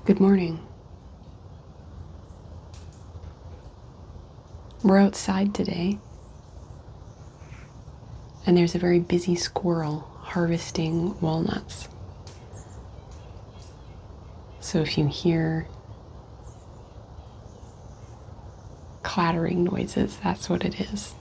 Good morning. We're outside today, and there's a very busy squirrel harvesting walnuts. So if you hear clattering noises, that's what it is.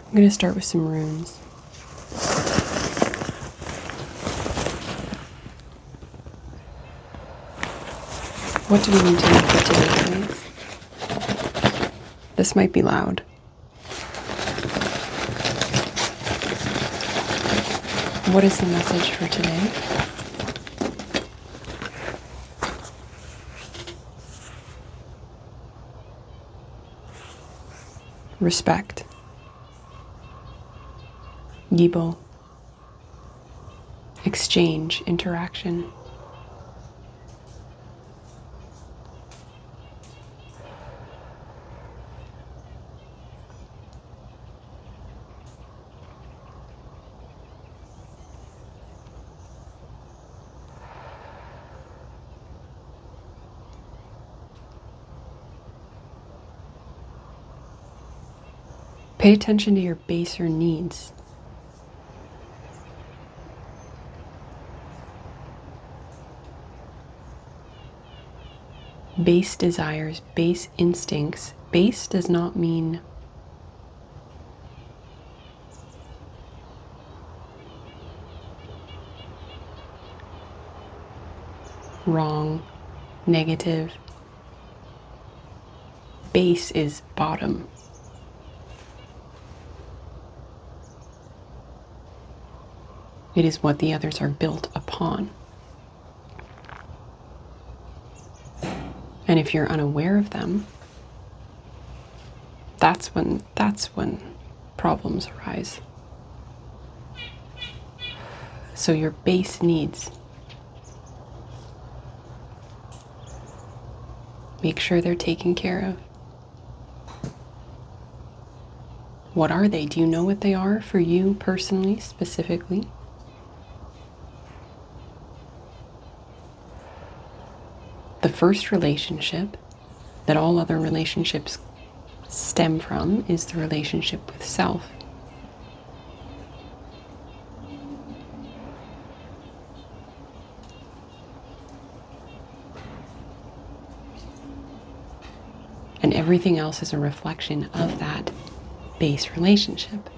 I'm going to start with some runes. What do we need to know for today, please? This might be loud. What is the message for today? Respect. Yibo. Exchange, interaction. Pay attention to your baser needs. Base desires, base instincts. Base does not mean wrong, negative. Base is bottom. It is what the others are built upon. And if you're unaware of them, that's when problems arise. So your base needs, make sure they're taken care of. What are they? Do you know what they are for you personally, specifically? The first relationship that all other relationships stem from is the relationship with self. And everything else is a reflection of that base relationship.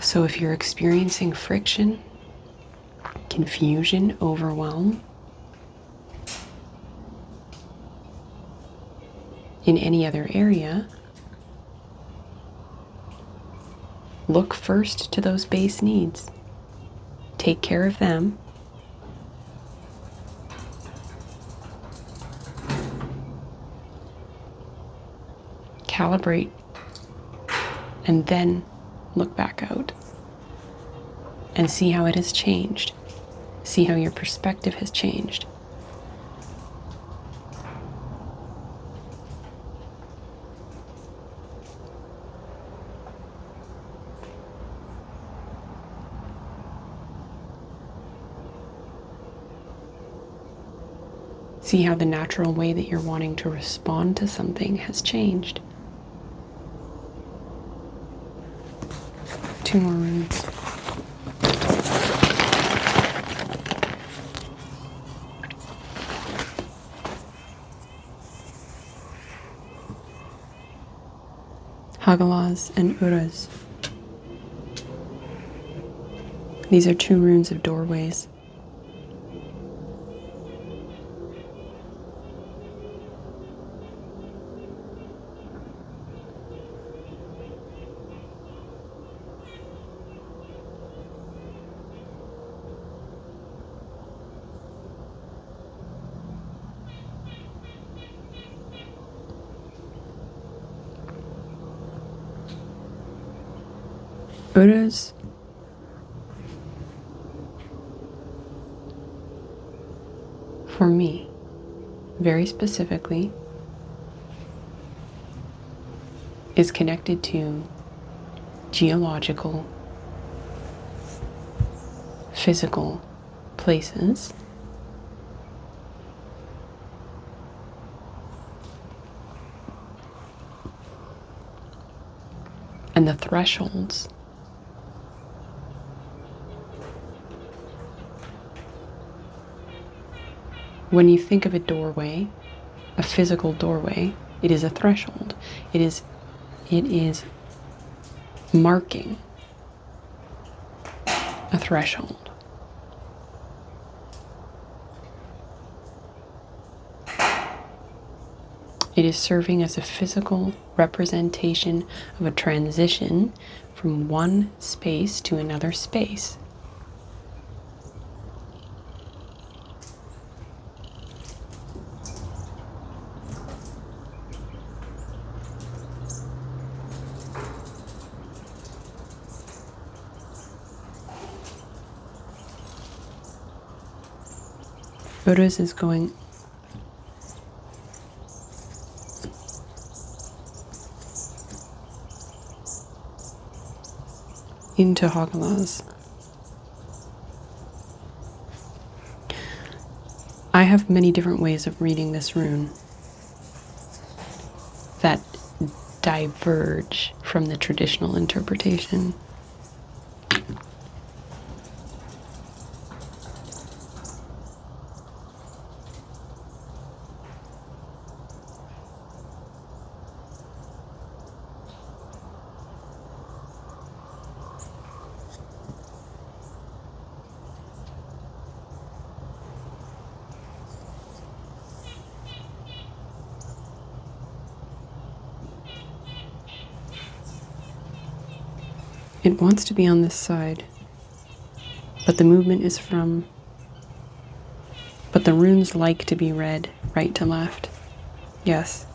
So if you're experiencing friction, confusion, overwhelm in any other area, look first to those base needs. Take care of them. Calibrate, and then look back out and see how it has changed. See how your perspective has changed. See how the natural way that you're wanting to respond to something has changed. 2 more runes. Hagalas and Uras. These are 2 runes of doorways. Uras for me, very specifically, is connected to geological, physical places. And the thresholds. When you think of a doorway, a physical doorway, it is a threshold. It is marking a threshold. It is serving as a physical representation of a transition from one space to another space. Buddhas is going into Hagalaz. I have many different ways of reading this rune that diverge from the traditional interpretation. It wants to be on this side, but the movement is from, but the runes like to be read right to left. Yes.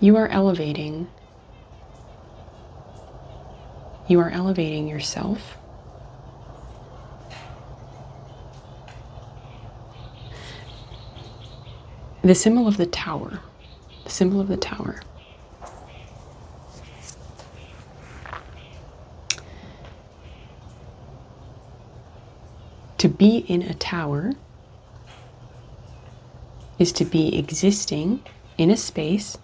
You are elevating yourself. The symbol of the tower, To be in a tower is to be existing in a space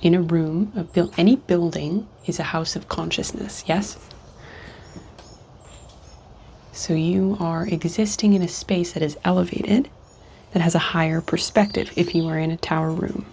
in a room. Any building is a house of consciousness, yes? So you are existing in a space that is elevated, that has a higher perspective if you are in a tower room.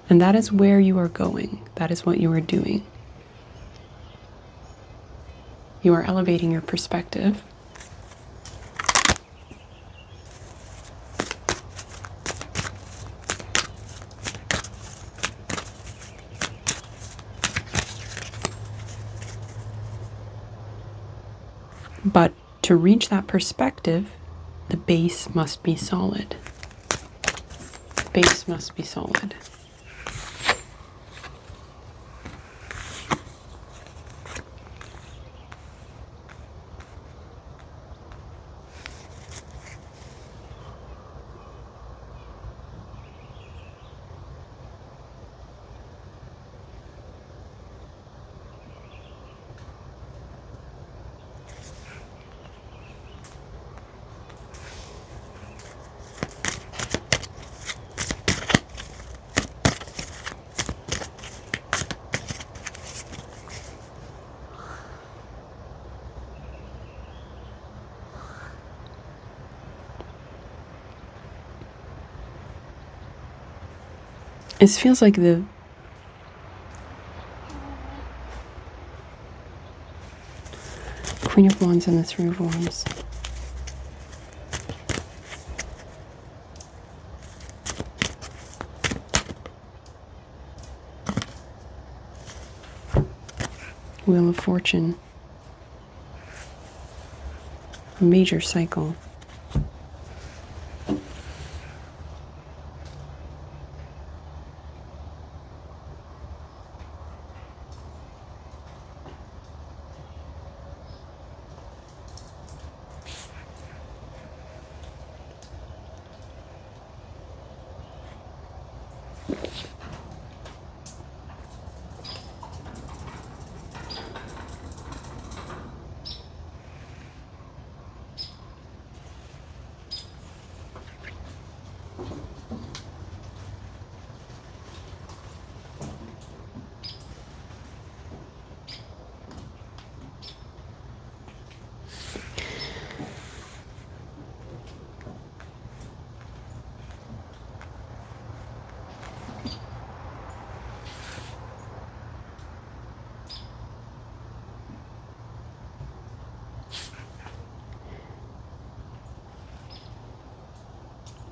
And that is where you are going. That is what you are doing. You are elevating your perspective. But to reach that perspective, the base must be solid. The base must be solid. It feels like the Queen of Wands and the Three of Wands. Wheel of Fortune. A major cycle.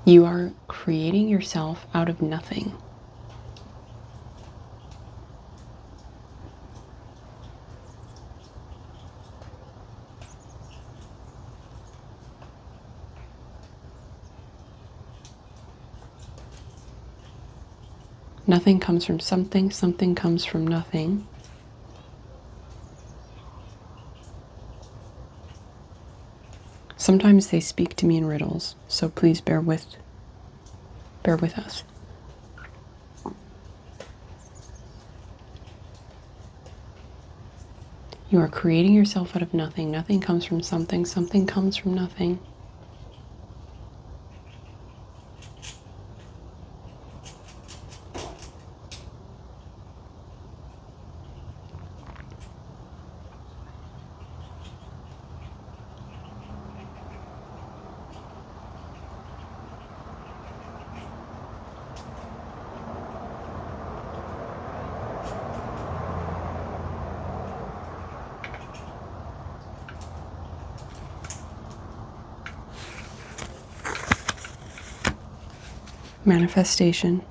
You are creating yourself out of nothing. Nothing comes from something, something comes from nothing. Sometimes they speak to me in riddles, so please bear with us. You are creating yourself out of nothing. Nothing comes from something, something comes from nothing. Manifestation.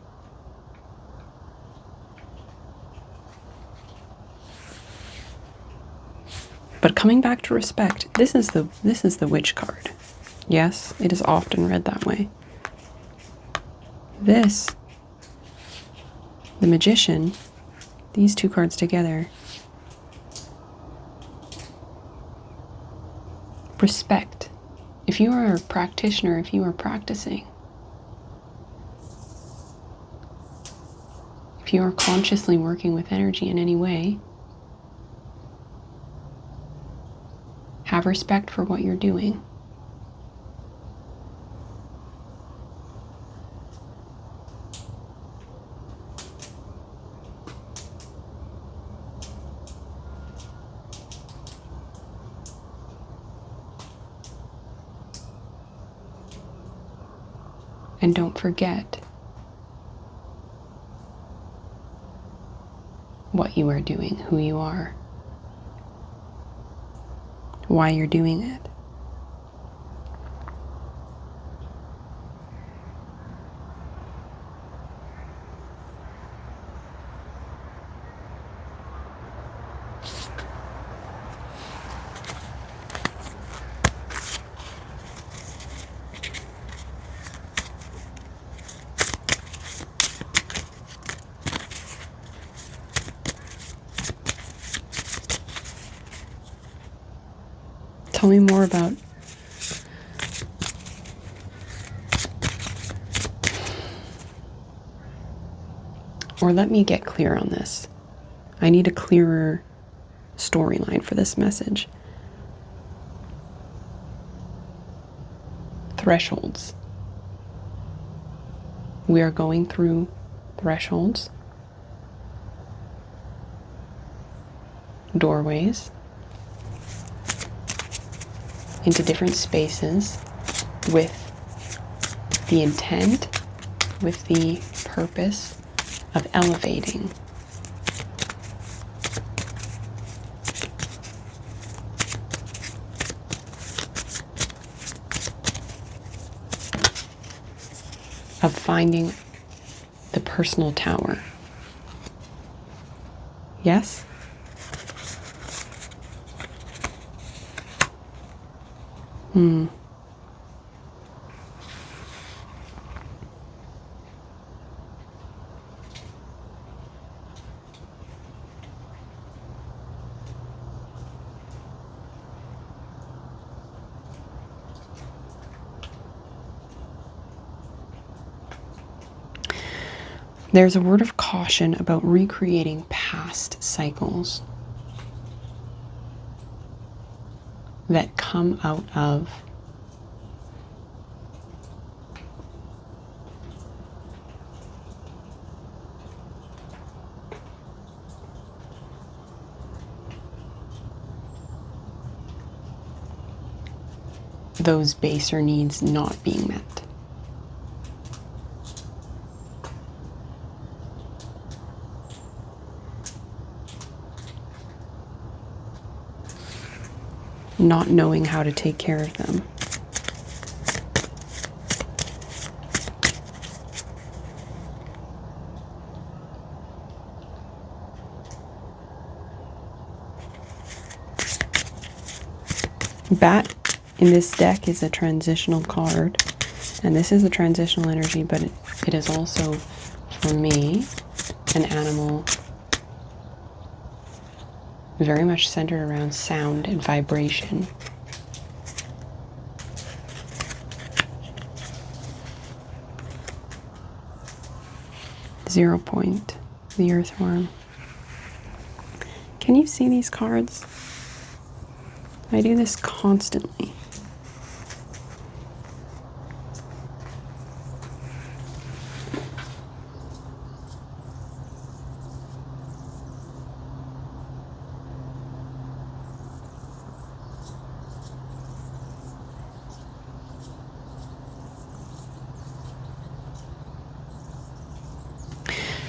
But coming back to respect, this is the witch card. Yes, it is often read that way. This, the magician, these two cards together, respect. If you are a practitioner, if you are practicing, if you are consciously working with energy in any way, have respect for what you're doing. And don't forget what you are doing, who you are, why you're doing it. Tell me more about or let me get clear on this. I need a clearer storyline for this message. Thresholds. We are going through thresholds, doorways, into different spaces with the intent, with the purpose of elevating. Of finding the personal tower. Yes? Hmm. There's a word of caution about recreating past cycles that come out of those baser needs not being met. Not knowing how to take care of them. Bat in this deck is a transitional card, and this is a transitional energy, but it is also, for me, an animal very much centered around sound and vibration. Zero Point, the earthworm. Can you see these cards? I do this constantly.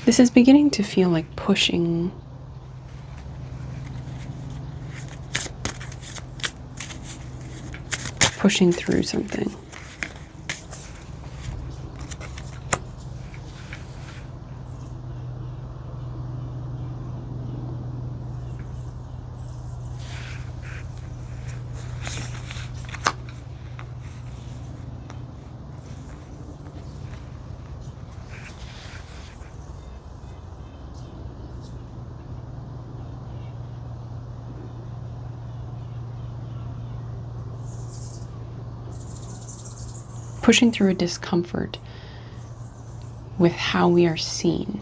This is beginning to feel like pushing through something. Pushing through a discomfort with how we are seen.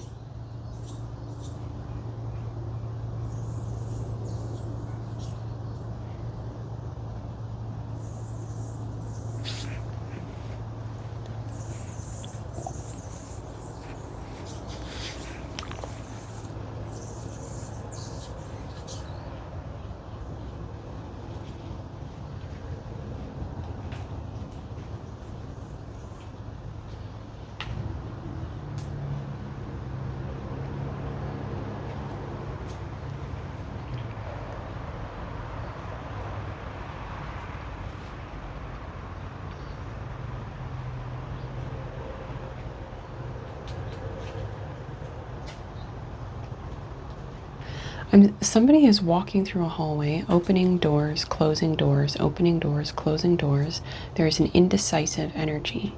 Somebody is walking through a hallway, opening doors, closing doors, opening doors, closing doors. There is an indecisive energy.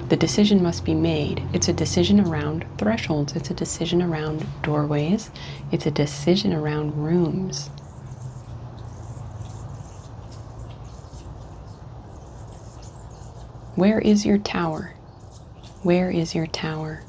The decision must be made. It's a decision around thresholds. It's a decision around doorways. It's a decision around rooms. Where is your tower? Where is your tower?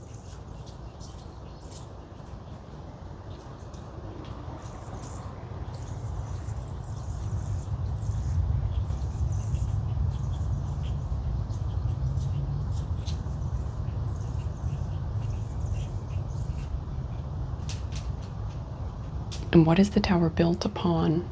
And what is the tower built upon?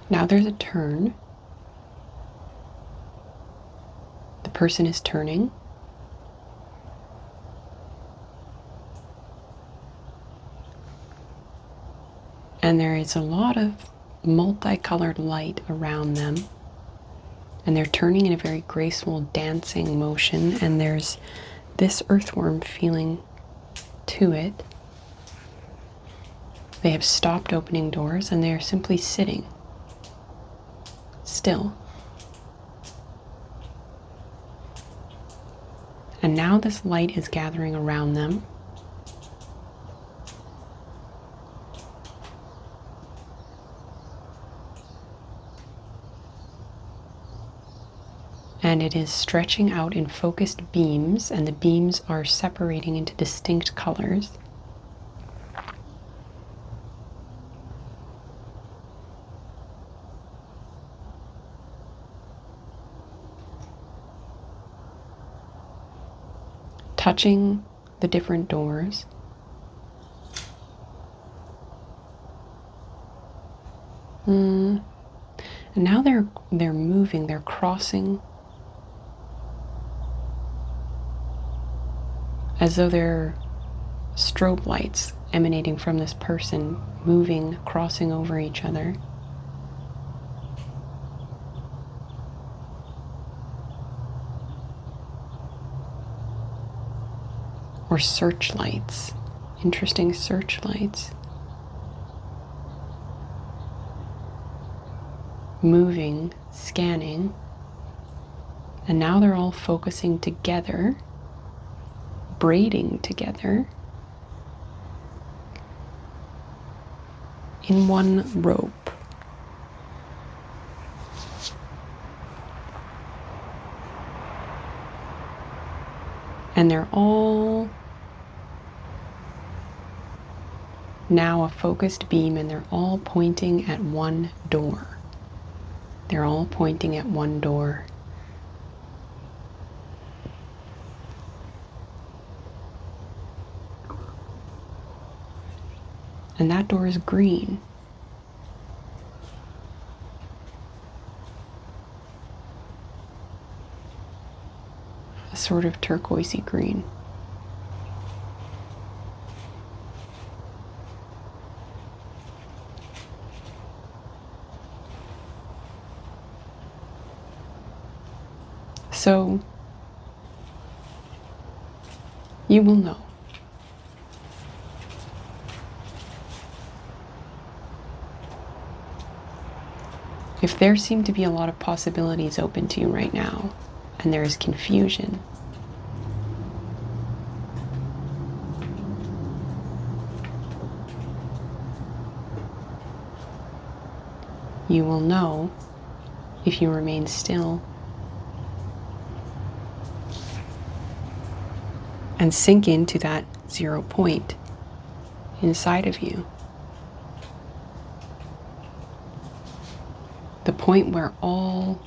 Now there's a turn. The person is turning. And there is a lot of multicolored light around them. And they're turning in a very graceful dancing motion. And there's this earthworm feeling to it. They have stopped opening doors and they are simply sitting still. And now this light is gathering around them. And it is stretching out in focused beams, and the beams are separating into distinct colors. Touching the different doors. And now they're moving, they're crossing, as though they're strobe lights emanating from this person, moving, crossing over each other. Or searchlights, interesting searchlights. Moving, scanning, and now they're all focusing together, braiding together in one rope. And they're all now a focused beam, and they're all pointing at one door. They're all pointing at one door. And that door is green. A sort of turquoisey green. So you will know. If there seem to be a lot of possibilities open to you right now, and there is confusion, you will know if you remain still and sink into that 0 point inside of you. The point where all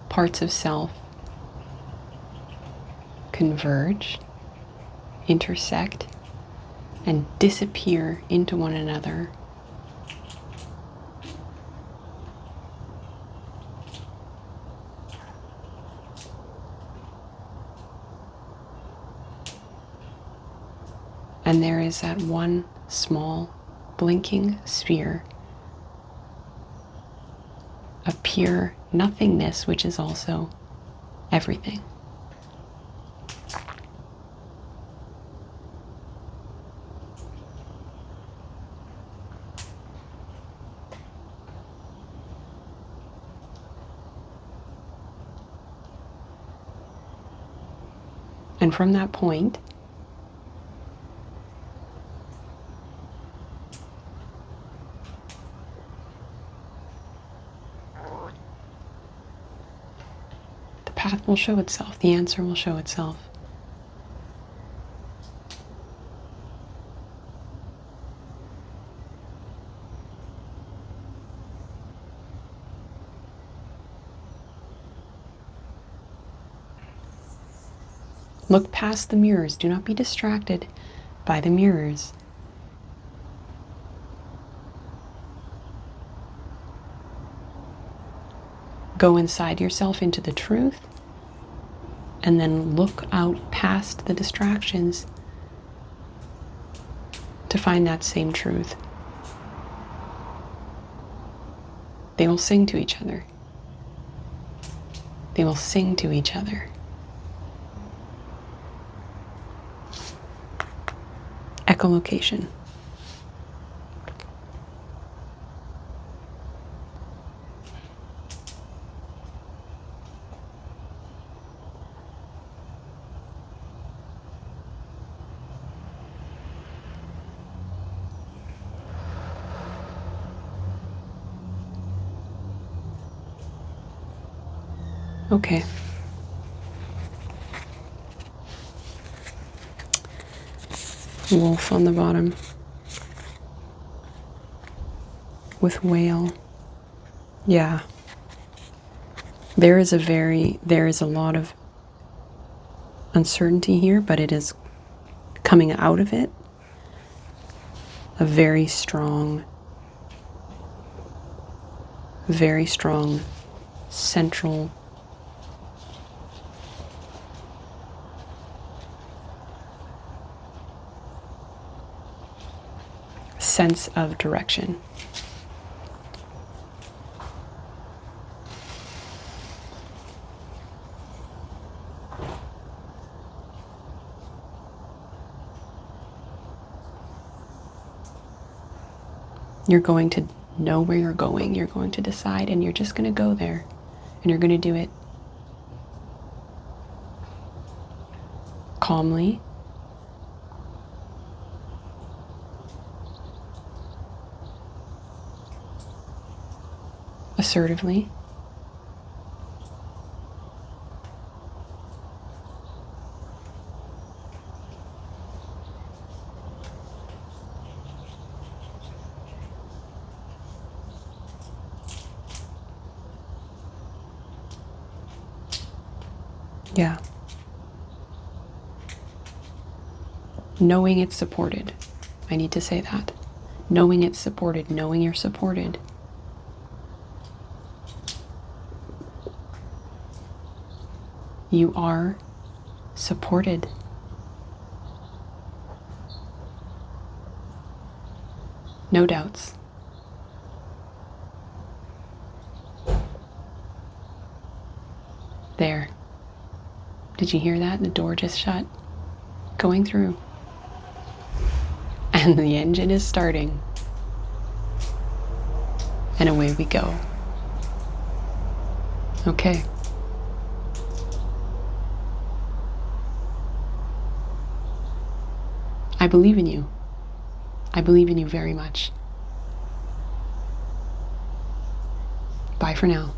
parts of self converge, intersect, and disappear into one another. And there is that one small blinking sphere of pure nothingness, which is also everything. And from that point, the path will show itself, the answer will show itself. Look past the mirrors. Do not be distracted by the mirrors. Go inside yourself into the truth, and then look out past the distractions to find that same truth. They will sing to each other. They will sing to each other. Echolocation. Okay. Wolf on the bottom with whale. Yeah. There is a lot of uncertainty here, but it is coming out of it a very strong central sense of direction. You're going to know where you're going. You're going to decide, and you're just going to go there, and you're going to do it calmly, assertively, yeah. Knowing it's supported. I need to say that. Knowing it's supported, knowing you're supported. You are supported. No doubts. There. Did you hear that? The door just shut. Going through. And the engine is starting. And away we go. Okay. I believe in you. I believe in you very much. Bye for now.